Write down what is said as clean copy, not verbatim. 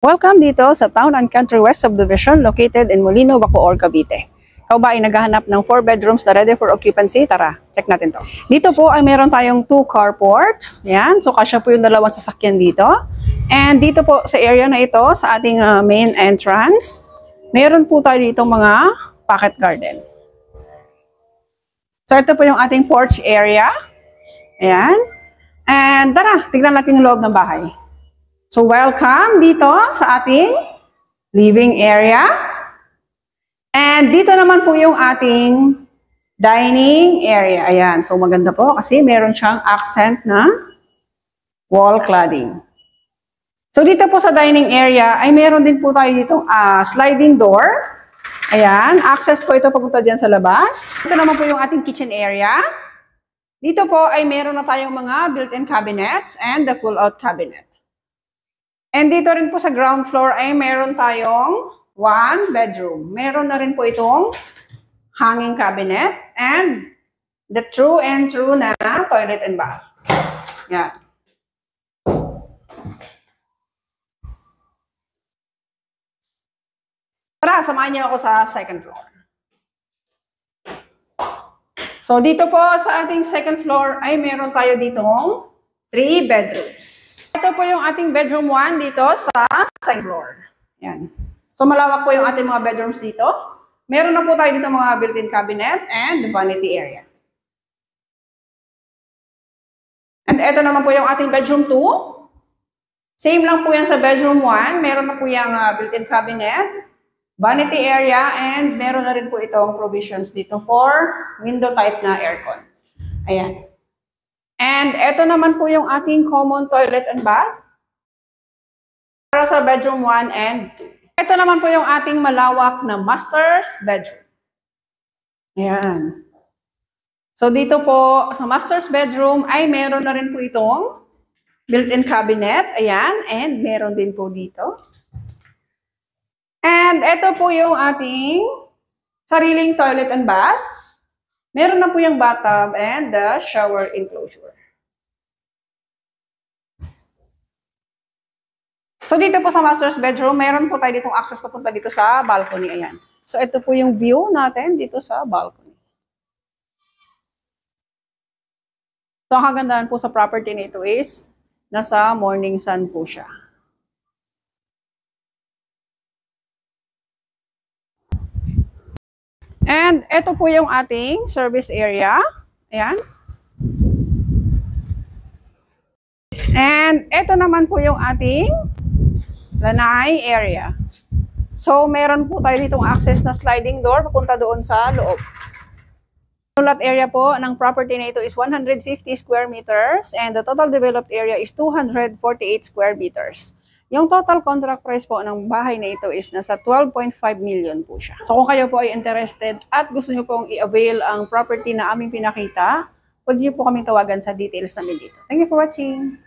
Welcome dito sa Town and Country West Subdivision located in Molino, Bacoor, Cavite. Ikaw ba ay naghahanap ng 4 bedrooms na ready for occupancy? Tara, check natin to. Dito po ay meron tayong 2 carports. Yan, so kasya po yung dalawang sasakyan dito. And dito po sa area na ito, sa ating main entrance, meron po tayo dito mga pocket garden. So ito po yung ating porch area. Ayan. And tara, tignan natin yung loob ng bahay. So welcome dito sa ating living area. And dito naman po yung ating dining area. Ayan, so maganda po kasi meron siyang accent na wall cladding. So dito po sa dining area ay meron din po tayo ditong sliding door. Ayan, access po ito papunta dyan sa labas. Ito naman po yung ating kitchen area. Dito po ay meron na tayong mga built-in cabinets and the pull-out cabinet. And dito rin po sa ground floor ay meron tayong 1 bedroom. Meron na rin po itong hanging cabinet and the true na toilet and bath. Yan. Tara, samahan niyo ako sa second floor. So dito po sa ating second floor ay meron tayo ditong 3 bedrooms. Ito po yung ating bedroom 1 dito sa second floor. Yan. So malawak po yung ating mga bedrooms dito. Meron na po tayo dito mga built-in cabinet and vanity area. And ito naman po yung ating bedroom 2. Same lang po yan sa bedroom 1. Meron na po yung built-in cabinet, vanity area, and meron na rin po itong provisions dito for window type na aircon. Ayan. And ito naman po yung ating common toilet and bath para sa bedroom 1 and 2. Ito naman po yung ating malawak na master's bedroom. Ayan. So dito po sa master's bedroom ay meron na rin po itong built-in cabinet. Ayan. And meron din po dito. And ito po yung ating sariling toilet and bath. Meron na po yung bathtub and the shower enclosure. So dito po sa master's bedroom, meron po tayo ditong access papunta dito sa balcony. Ayan. So ito po yung view natin dito sa balcony. So ang kagandahan po sa property nito is nasa morning sun po siya. And ito po yung ating service area. Ayan. And ito naman po yung ating lanai area. So, meron po tayo ditong access na sliding door papunta doon sa loob. Yung lot area po ng property na ito is 150 square meters and the total developed area is 248 square meters. Yung total contract price po ng bahay na ito is nasa 12.5 million po siya. So kung kayo po ay interested at gusto nyo pong i-avail ang property na aming pinakita, pwede nyo po kaming tawagan sa details namin dito. Thank you for watching!